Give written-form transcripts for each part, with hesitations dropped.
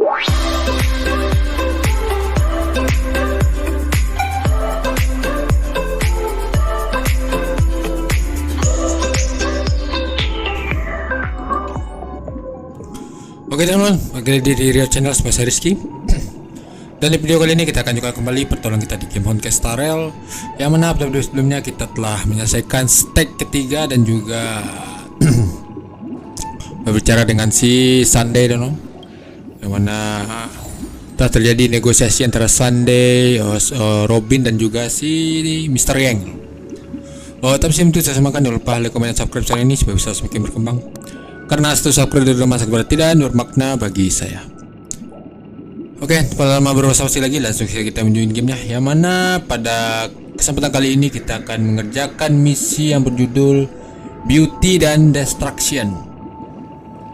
Oke teman-teman, balik lagi di Rio Channel sama saya Rizky. Dan di video kali ini kita akan juga kembali pertolongan kita di game Honkai Starrel, yang mana pada video sebelumnya kita telah menyelesaikan stake ketiga dan juga berbicara dengan si Sunday dan yang mana telah terjadi negosiasi antara Sunday, Robin dan juga si Mr. Yang. Tapi sebelum itu saya semakan, jangan lupa like, comment, dan subscribe channel ini supaya bisa semakin berkembang. Karena satu subscribe dari masa kepada tidak bermakna bagi saya. Oke, tanpa lama berbasa-basi lagi, langsung saja kita menuju gamenya. Yang mana pada kesempatan kali ini kita akan mengerjakan misi yang berjudul Beauty dan Destruction.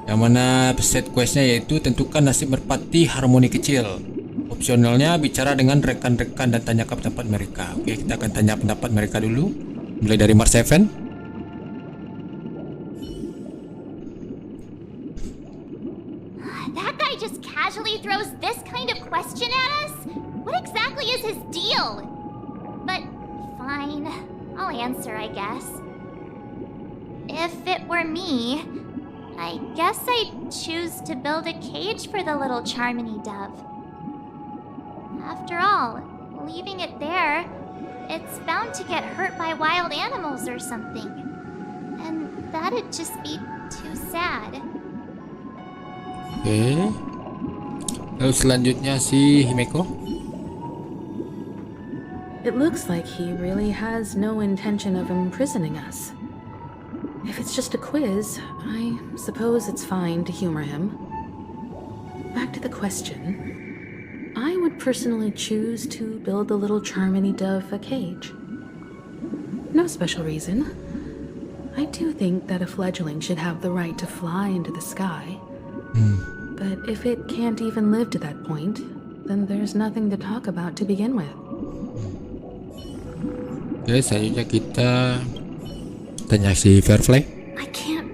Yang mana set questnya yaitu tentukan nasib merpati harmoni kecil. Opsionalnya bicara dengan rekan-rekan dan tanyakan pendapat mereka. Oke, kita akan tanya pendapat mereka dulu. Mulai dari Mars 7. That guy just casually throws this kind of question at us? What exactly is his deal? But fine, I'll answer, I guess. If it were me, I guess I'd choose to build a cage for the little Charmony dove. After all, leaving it there, it's bound to get hurt by wild animals or something. And that'd just be too sad. Oke. Lalu selanjutnya si Himeko. It looks like he really has no intention of imprisoning us. If it's just a quiz, I suppose it's fine to humor him. Back to the question. I would personally choose to build the little Charmony dove a cage. No special reason. I do think that a fledgling should have the right to fly into the sky. But if it can't even live to that point, then there's nothing to talk about to begin with. Oke, selanjutnya kita tanya si Firefly. I can't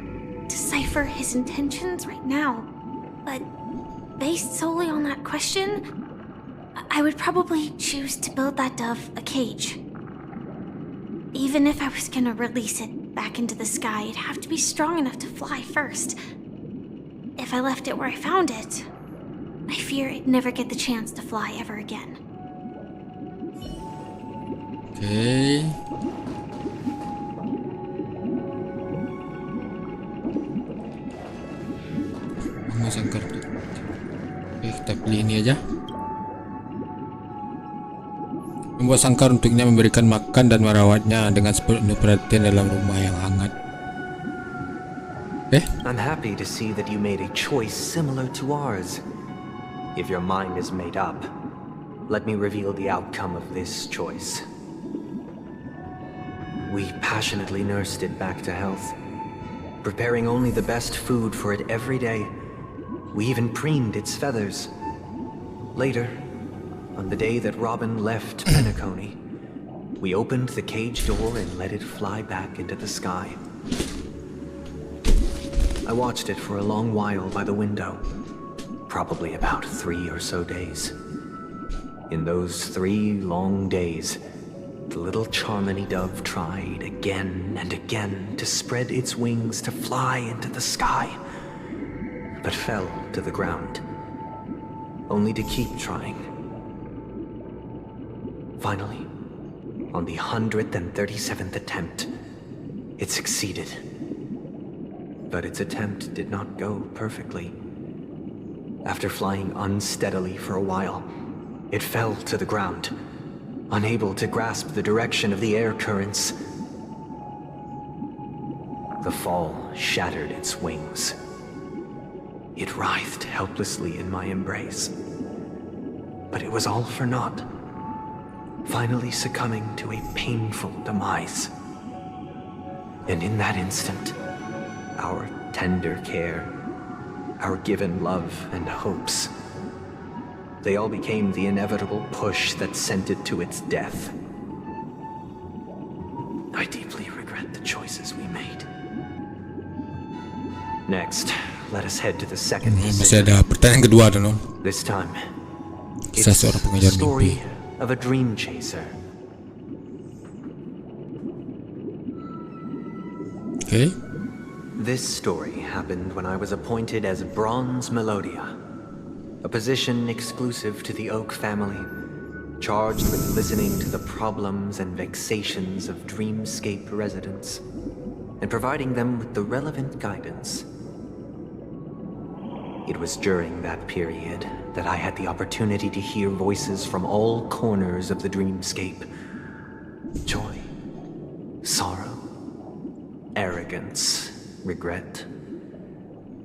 decipher his intentions right now, but based solely on that question, I would probably choose to build that dove a cage. Even if I was gonna release it back into the sky, it'd have to be strong enough to fly first. If I left it where I found it, I fear it'd never get the chance to fly ever again. Oke. Memasang kartu. Oke, kita pilih ini aja. Membuat sangkar untuknya, memberikan makan dan merawatnya dengan sepenuh perhatian dalam rumah yang hangat. I'm happy to see that you made a choice similar to ours. If your mind is made up, let me reveal the outcome of this choice. We passionately nursed it back to health, preparing only the best food for it every day. We even preened its feathers. Later, on the day that Robin left Penacony, we opened the cage door and let it fly back into the sky. I watched it for a long while by the window, probably about 3 or so days. In those 3 long days, the little Charmony dove tried again and again to spread its wings to fly into the sky, but fell to the ground, only to keep trying. Finally, on the 137th attempt, it succeeded. But its attempt did not go perfectly. After flying unsteadily for a while, it fell to the ground, unable to grasp the direction of the air currents. The fall shattered its wings. It writhed helplessly in my embrace. But it was all for naught, finally succumbing to a painful demise. And in that instant, our tender care, our given love and hopes, they all became the inevitable push that sent it to its death. I deeply regret the choices we made. Next, let us head to the second. Masih ada pertanyaan kedua, This time, Kisah it's seorang the pengejar story mimpi. of a dream chaser. Okay. This story happened when I was appointed as Bronze Melodia, a position exclusive to the Oak family, charged with listening to the problems and vexations of dreamscape residents and providing them with the relevant guidance. It was during that period that I had the opportunity to hear voices from all corners of the dreamscape. Joy, sorrow, arrogance, regret.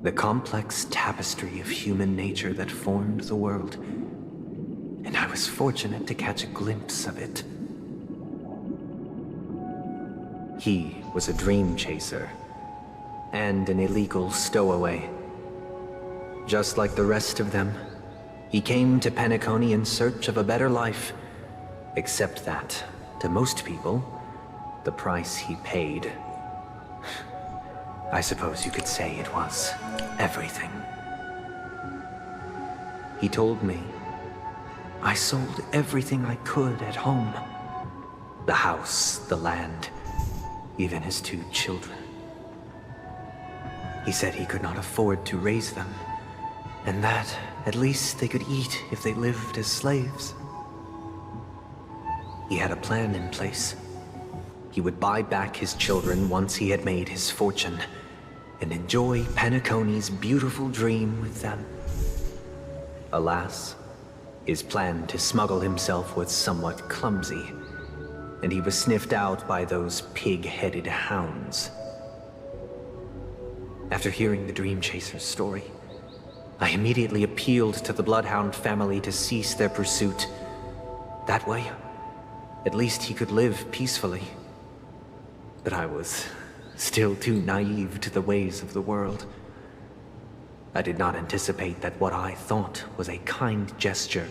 The complex tapestry of human nature that formed the world. And I was fortunate to catch a glimpse of it. He was a dream chaser and an illegal stowaway. Just like the rest of them, he came to Penacony in search of a better life, except that, to most people, the price he paid, I suppose you could say it was everything. He told me I sold everything I could at home. The house, the land, even his 2 children. He said he could not afford to raise them, and that at least they could eat if they lived as slaves. He had a plan in place. He would buy back his children once he had made his fortune, and enjoy Penacony's beautiful dream with them. Alas, his plan to smuggle himself was somewhat clumsy, and he was sniffed out by those pig-headed hounds. After hearing the Dream Chaser's story, I immediately appealed to the Bloodhound family to cease their pursuit. That way, at least he could live peacefully. But I was still too naive to the ways of the world. I did not anticipate that what I thought was a kind gesture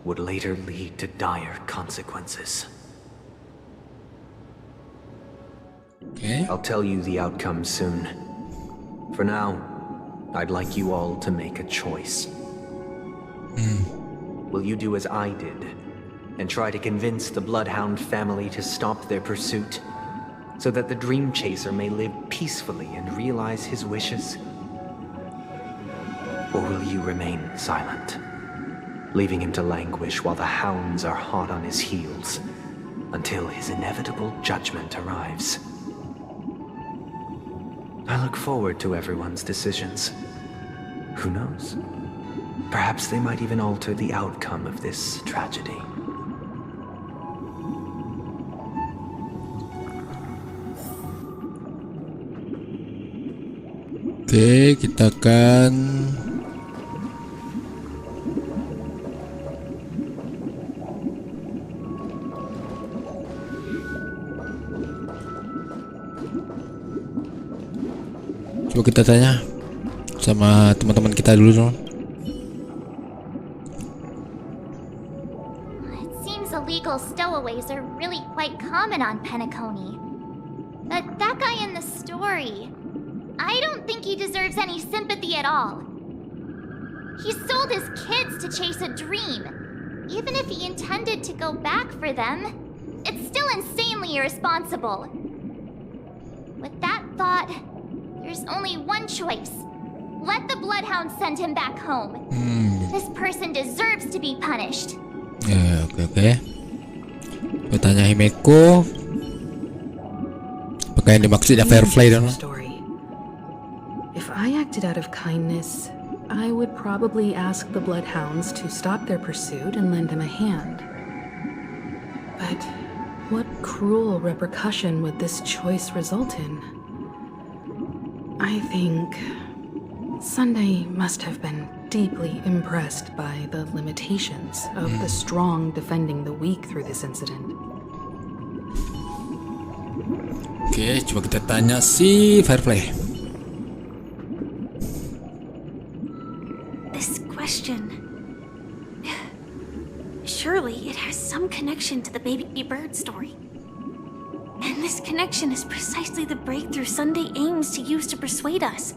would later lead to dire consequences. Okay. I'll tell you the outcome soon. For now, I'd like you all to make a choice. Will you do as I did and try to convince the Bloodhound family to stop their pursuit so that the Dream Chaser may live peacefully and realize his wishes? Or will you remain silent, leaving him to languish while the hounds are hot on his heels until his inevitable judgment arrives? I look forward to everyone's decisions. Who knows? Perhaps they might even alter the outcome of this tragedy. Oke, kita akan coba kita tanya sama teman-teman kita dulu dong. It seems illegal stowaways are really quite common on Penacony. But that guy in the story, I don't think he deserves any sympathy at all. He sold his kids to chase a dream. Even if he intended to go back for them, it's still insanely irresponsible. With that thought, there's only one choice. Let the Bloodhound send him back home. This person deserves to be punished. Oke. Gue tanya Himeko, apakah yang dimaksud ya fair play dong? Story. If I acted out of kindness, I would probably ask the Bloodhounds to stop their pursuit and lend him a hand. But what cruel repercussion would this choice result in? I think Sunday must have been deeply impressed by the limitations of the strong defending the weak through this incident. Oke, coba kita tanya si Fairplay. This question. Surely it has some connection to the baby bird story. And this connection is precisely the breakthrough Sunday aims to use to persuade us.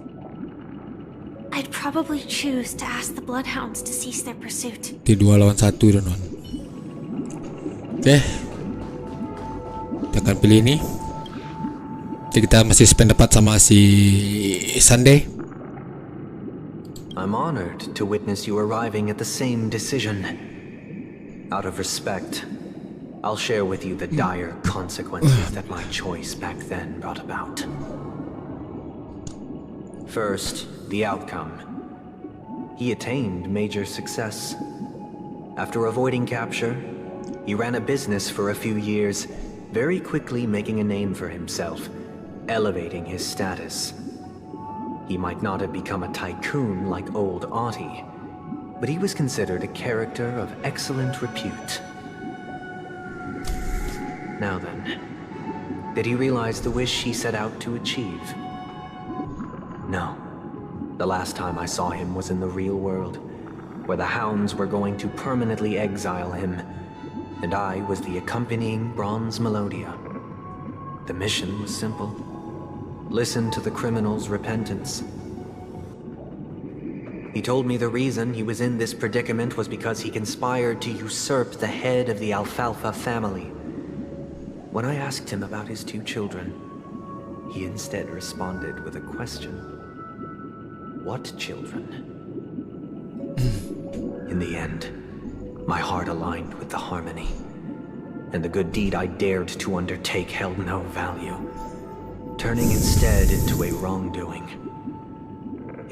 I'd probably choose to ask the Bloodhounds to cease their pursuit. Di 2 lawan 1 teman-teman. Oke. Kita akan pilih ini. Jadi kita masih sependapat sama si Sunday. I'm honored to witness you arriving at the same decision. Out of respect, I'll share with you the dire consequences that my choice back then brought about. First, the outcome. He attained major success. After avoiding capture, he ran a business for a few years, very quickly making a name for himself, elevating his status. He might not have become a tycoon like old Audie, but he was considered a character of excellent repute. Now then, did he realize the wish he set out to achieve? No. The last time I saw him was in the real world, where the hounds were going to permanently exile him, and I was the accompanying bronze melodia. The mission was simple. Listen to the criminal's repentance. He told me the reason he was in this predicament was because he conspired to usurp the head of the Alfalfa family. When I asked him about his 2 children, he instead responded with a question. What children? In the end, my heart aligned with the harmony, and the good deed I dared to undertake held no value, turning instead into a wrongdoing.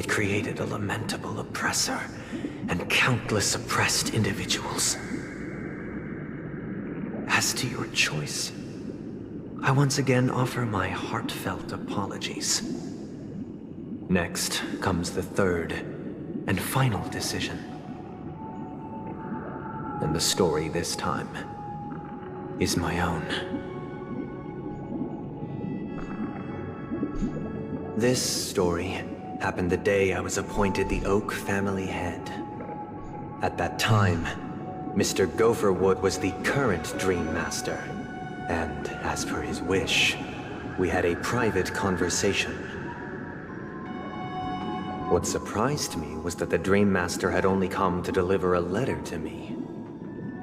It created a lamentable oppressor and countless oppressed individuals. As to your choice, I once again offer my heartfelt apologies. Next comes the third and final decision. And the story this time is my own. This story happened the day I was appointed the Oak family head. At that time, Mr. Gopherwood was the current Dream Master, and as per his wish, we had a private conversation. What surprised me was that the Dream Master had only come to deliver a letter to me.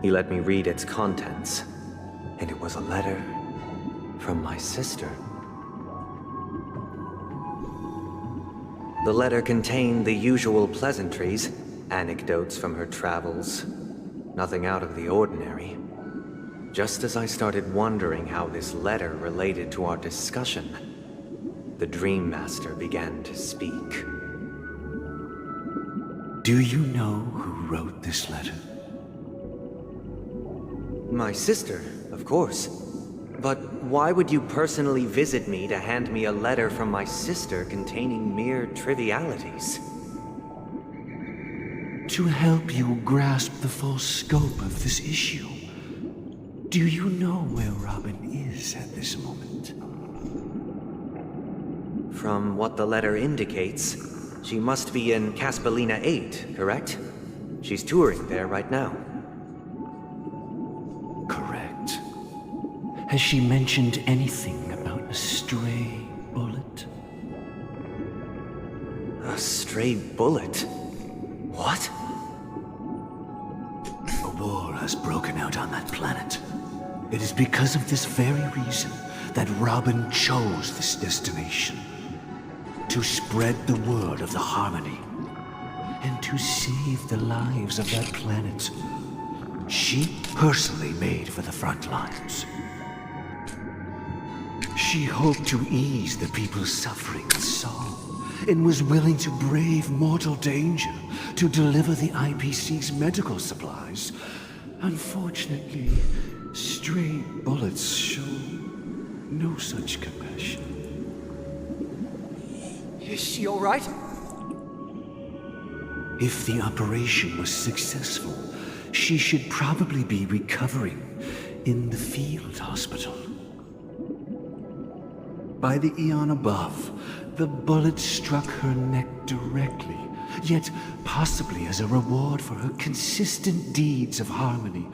He let me read its contents, and it was a letter from my sister. The letter contained the usual pleasantries, anecdotes from her travels, nothing out of the ordinary. Just as I started wondering how this letter related to our discussion, the Dream Master began to speak. Do you know who wrote this letter? My sister, of course. But why would you personally visit me to hand me a letter from my sister containing mere trivialities? To help you grasp the full scope of this issue. Do you know where Robin is at this moment? From what the letter indicates, she must be in Caspelina 8, correct? She's touring there right now. Correct. Has she mentioned anything about a stray bullet? A stray bullet? What? A war has broken out on that planet. It is because of this very reason that Robin chose this destination. To spread the word of the harmony. And to save the lives of that planet. She personally made for the front lines. She hoped to ease the people's suffering with song, and was willing to brave mortal danger to deliver the IPC's medical supplies. Unfortunately, stray bullets show no such compassion. Is she all right? If the operation was successful, she should probably be recovering in the field hospital. By the eon above, the bullet struck her neck directly, yet possibly as a reward for her consistent deeds of harmony.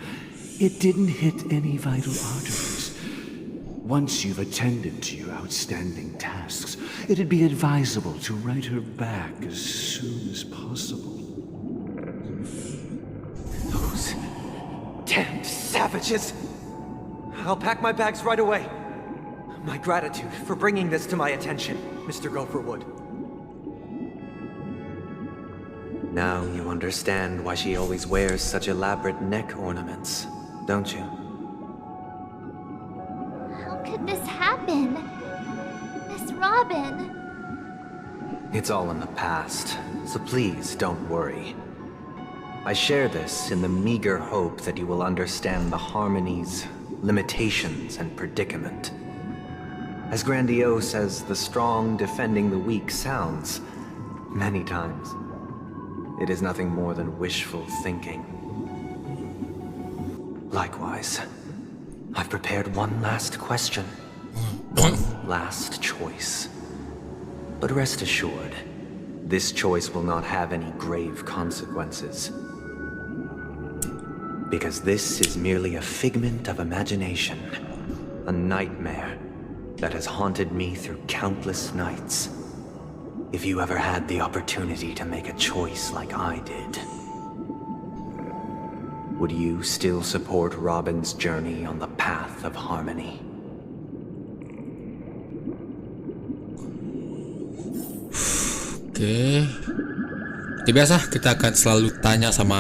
It didn't hit any vital arteries. Once you've attended to your outstanding tasks, it'd be advisable to write her back as soon as possible. Those damned savages! I'll pack my bags right away. My gratitude for bringing this to my attention, Mr. Gopherwood. Now you understand why she always wears such elaborate neck ornaments, don't you? How could this happen? Miss Robin. It's all in the past, so please don't worry. I share this in the meager hope that you will understand the harmony's limitations and predicament. As grandiose as the strong defending the weak sounds, many times, it is nothing more than wishful thinking. Likewise, I've prepared one last question. One last choice. But rest assured, this choice will not have any grave consequences. Because this is merely a figment of imagination, a nightmare that has haunted me through countless nights. If you ever had the opportunity to make a choice like I did, would you still support Robin's journey on the path of harmony? Oke. Seperti biasa, kita akan selalu tanya sama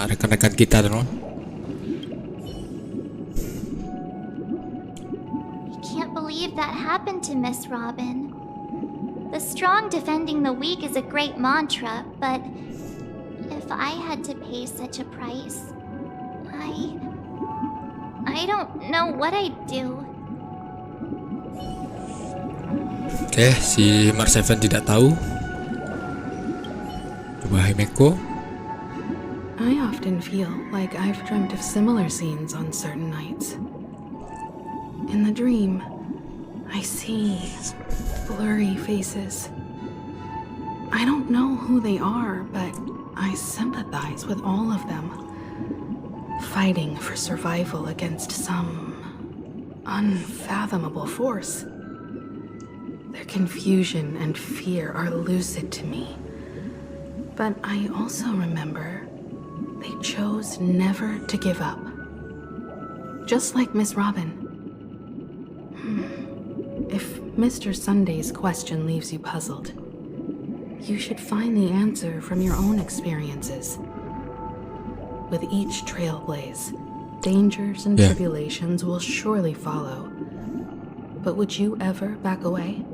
rekan-rekan kita, teman. I can't believe that happened to Miss Robin. The strong defending the weak is a great mantra, but if I had to pay such a price, I don't know what I'd do. Oke, si Marseven tidak tahu. Coba Himeko. I often feel like I've dreamt of similar scenes on certain nights. In the dream, I see blurry faces. I don't know who they are, but I sympathize with all of them, fighting for survival against some unfathomable force. Their confusion and fear are lucid to me, but I also remember they chose never to give up, just like Miss Robin. If Mr. Sunday's question leaves you puzzled, you should find the answer from your own experiences. With each trailblaze, dangers and tribulations will surely follow. But would you ever back away?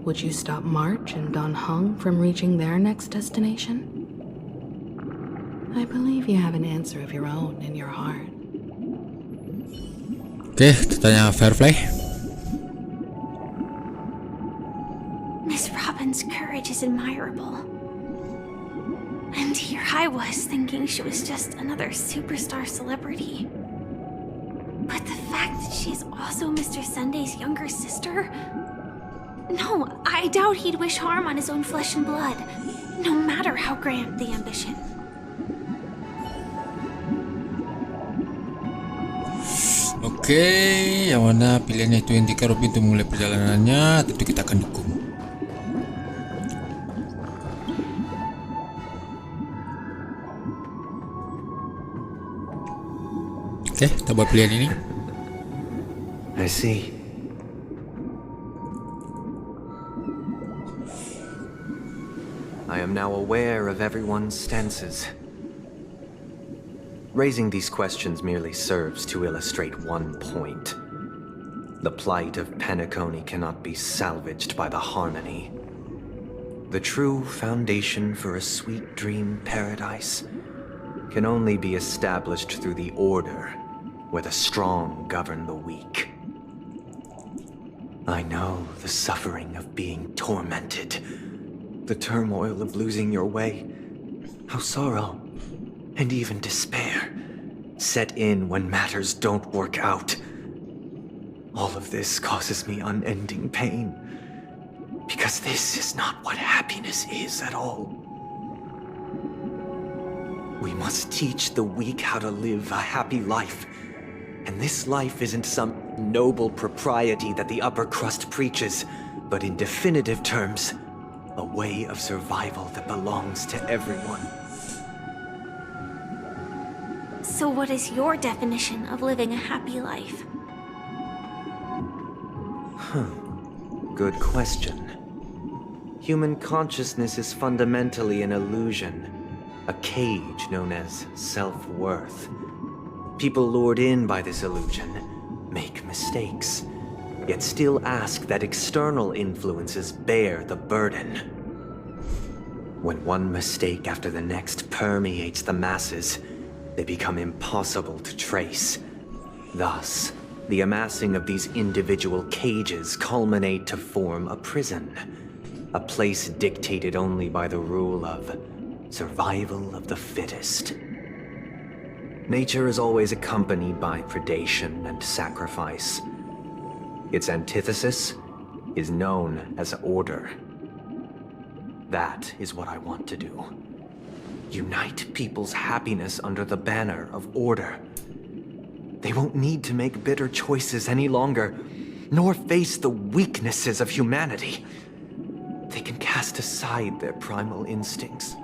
Would you stop March and Don Hung from reaching their next destination? I believe you have an answer of your own in your heart. Oke, kita tanya Firefly. Miss Robin's courage is admirable. And here I was thinking she was just another superstar celebrity. But the fact that she's also Mr. Sunday's younger sister? No, I doubt he'd wish harm on his own flesh and blood, no matter how grand the ambition. Oke, yang mana pilihannya itu yang Tika Robin untuk memulai perjalanannya, tentu kita akan dukung. Oke, kita buat pilihan ini. I see. I am now aware of everyone's stances. Raising these questions merely serves to illustrate one point. The plight of Penacony cannot be salvaged by the harmony. The true foundation for a sweet dream paradise can only be established through the order where the strong govern the weak. I know the suffering of being tormented, the turmoil of losing your way, how sorrow and even despair set in when matters don't work out. All of this causes me unending pain, because this is not what happiness is at all. We must teach the weak how to live a happy life, And this life isn't some noble propriety that the upper crust preaches, but in definitive terms, a way of survival that belongs to everyone. So what is your definition of living a happy life? Good question. Human consciousness is fundamentally an illusion, a cage known as self-worth. People lured in by this illusion make mistakes, yet still ask that external influences bear the burden. When one mistake after the next permeates the masses, they become impossible to trace. Thus, the amassing of these individual cages culminate to form a prison, a place dictated only by the rule of survival of the fittest. Nature is always accompanied by predation and sacrifice. Its antithesis is known as order. That is what I want to do. Unite people's happiness under the banner of order. They won't need to make bitter choices any longer, nor face the weaknesses of humanity. They can cast aside their primal instincts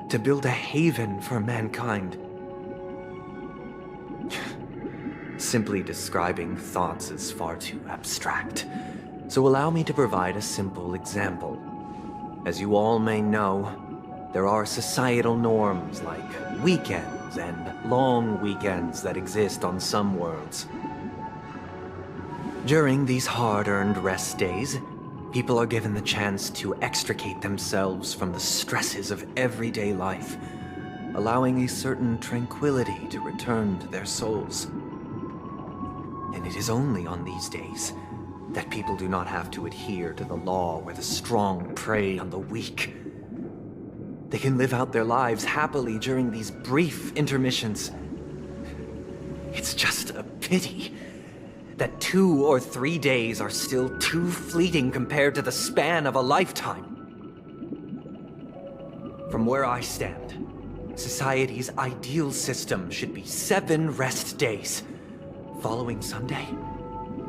to build a haven for mankind. Simply describing thoughts is far too abstract, so allow me to provide a simple example. As you all may know, there are societal norms like weekends and long weekends that exist on some worlds. During these hard-earned rest days, people are given the chance to extricate themselves from the stresses of everyday life, allowing a certain tranquility to return to their souls. And it is only on these days that people do not have to adhere to the law where the strong prey on the weak. They can live out their lives happily during these brief intermissions. It's just a pity that 2 or 3 days are still too fleeting compared to the span of a lifetime. From where I stand, society's ideal system should be 7 rest days. Following Sunday,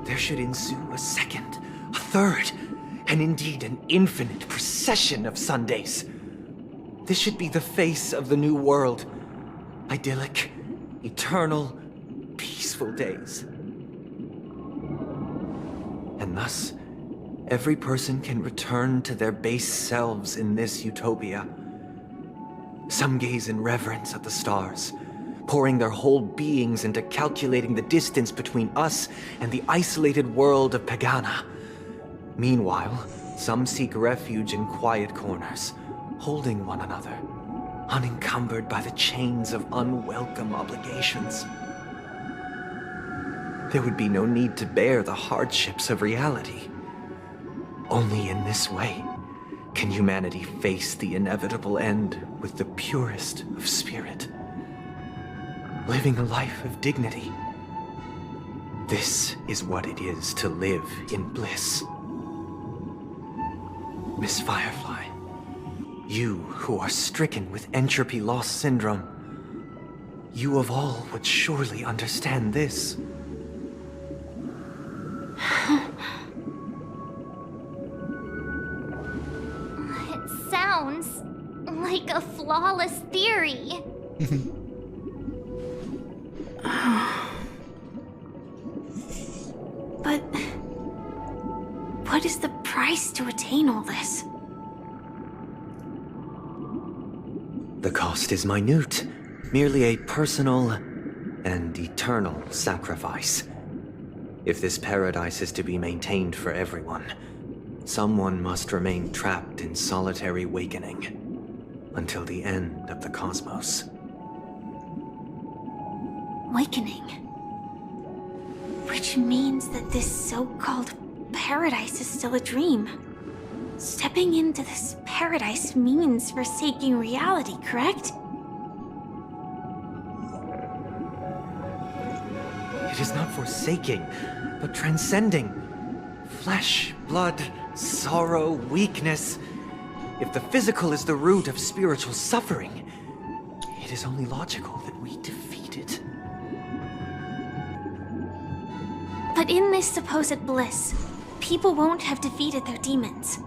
there should ensue a second, a third, and indeed an infinite procession of Sundays. This should be the face of the new world. Idyllic, eternal, peaceful days. And thus, every person can return to their base selves in this utopia. Some gaze in reverence at the stars, pouring their whole beings into calculating the distance between us and the isolated world of Pagana. Meanwhile, some seek refuge in quiet corners, holding one another, unencumbered by the chains of unwelcome obligations. There would be no need to bear the hardships of reality. Only in this way can humanity face the inevitable end with the purest of spirit, living a life of dignity. This is what it is to live in bliss. Miss Firefly, you who are stricken with entropy loss syndrome, you of all would surely understand this. It sounds like a flawless theory. But what is the price to attain all this? The cost is minute, merely a personal and eternal sacrifice. If this paradise is to be maintained for everyone, someone must remain trapped in solitary awakening until the end of the cosmos. Awakening. Which means that this so-called paradise is still a dream. Stepping into this paradise means forsaking reality, correct? It is not forsaking, but transcending. Flesh, blood, sorrow, weakness. If the physical is the root of spiritual suffering, it is only logical that we defeat it. But in this supposed bliss, people won't have defeated their demons.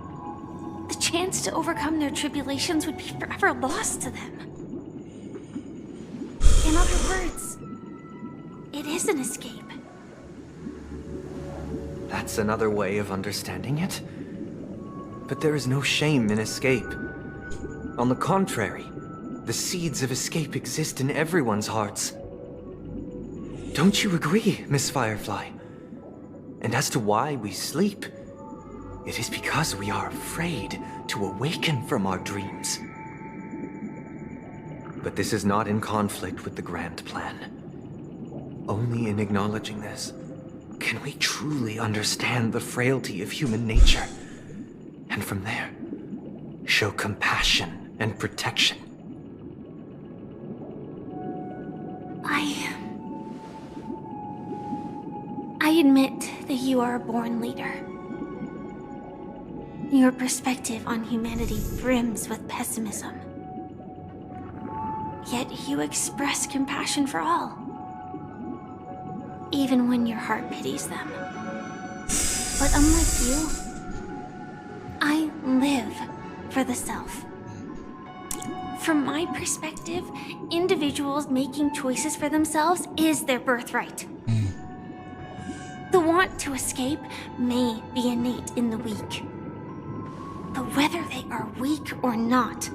The chance to overcome their tribulations would be forever lost to them. In other words, it is an escape. That's another way of understanding it. But there is no shame in escape. On the contrary, the seeds of escape exist in everyone's hearts. Don't you agree, Miss Firefly? And as to why we sleep, it is because we are afraid to awaken from our dreams. But this is not in conflict with the grand plan. Only in acknowledging this can we truly understand the frailty of human nature, and from there, show compassion and protection. I admit that you are a born leader. Your perspective on humanity brims with pessimism. Yet you express compassion for all, even when your heart pities them. But unlike you, I live for the self. From my perspective, individuals making choices for themselves is their birthright. The want to escape may be innate in the weak. But whether they are weak or not,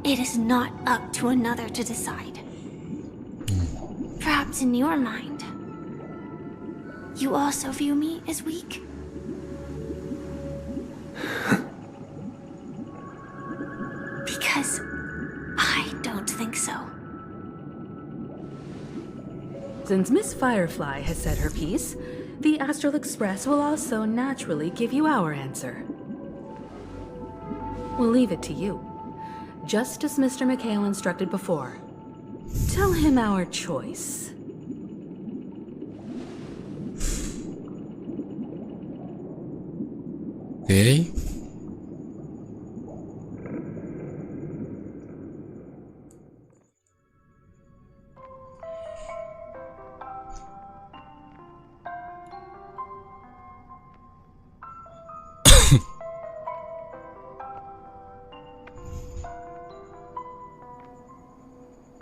it is not up to another to decide. Perhaps in your mind, you also view me as weak? Because I don't think so. Since Miss Firefly has said her piece, the Astral Express will also naturally give you our answer. We'll leave it to you. Just as Mr. McHale instructed before. Tell him our choice. Okay.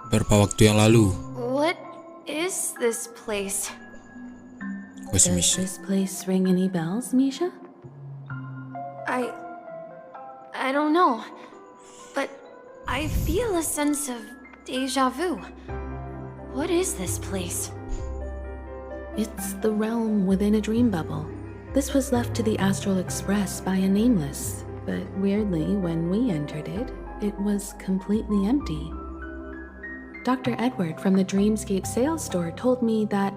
Beberapa waktu yang lalu. What is this place? Oh, si Does Misha. this place ring any bells, Misha? I don't know, but I feel a sense of déjà vu. What is this place? It's the realm within a dream bubble. This was left to the Astral Express by a nameless, but weirdly, when we entered it, it was completely empty. Dr. Edward from the Dreamscape sales store told me that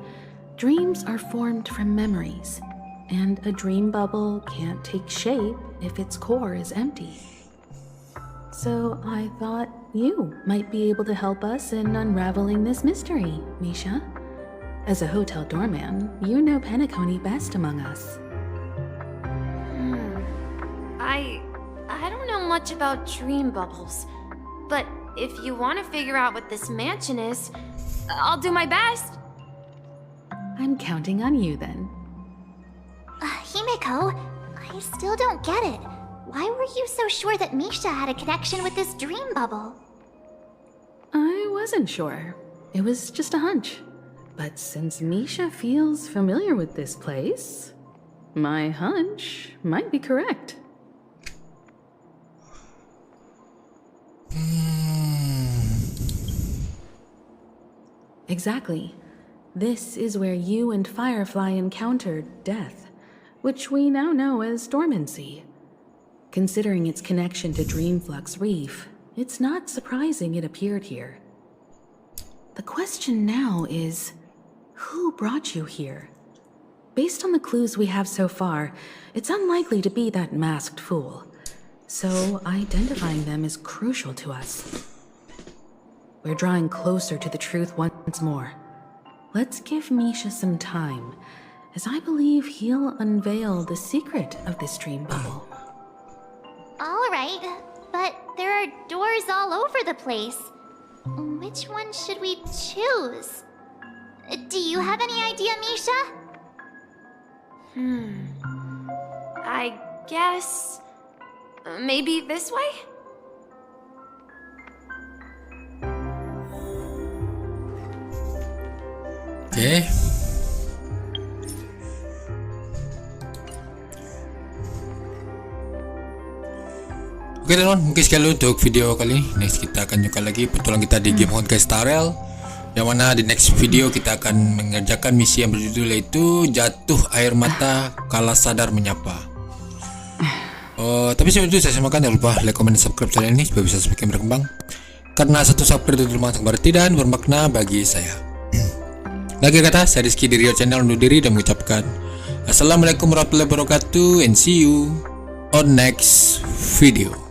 dreams are formed from memories, and a dream bubble can't take shape if its core is empty. So I thought you might be able to help us in unraveling this mystery, Misha. As a hotel doorman, you know Penacony best among us. I don't know much about dream bubbles, but if you want to figure out what this mansion is, I'll do my best. I'm counting on you then. Himeko, I still don't get it. Why were you so sure that Misha had a connection with this dream bubble? I wasn't sure. It was just a hunch. But since Misha feels familiar with this place, my hunch might be correct. Exactly. This is where you and Firefly encountered death, which we now know as dormancy. Considering its connection to Dreamflux Reef, it's not surprising it appeared here. The question now is, who brought you here? Based on the clues we have so far, it's unlikely to be that masked fool. So identifying them is crucial to us. We're drawing closer to the truth once more. Let's give Misha some time, as I believe he'll unveil the secret of this dream bubble. Alright, but there are doors all over the place. Which one should we choose? Do you have any idea, Misha? I guess maybe this way? Oke. Oke teman-teman, mungkin sekali untuk video kali ini. Next kita akan nyuka lagi petualang kita di game Honkai Starel, yang mana di next video kita akan mengerjakan misi yang berjudul yaitu jatuh air mata kala sadar menyapa. Tapi sebelum itu saya semakan, jangan lupa like, comment, dan subscribe channel ini supaya bisa semakin berkembang, karena satu subscribe itu sangat berarti dan bermakna bagi saya. Lagi kata, saya Rizky di Rio Channel undur diri dan mengucapkan Assalamualaikum warahmatullahi wabarakatuh, and see you on next video.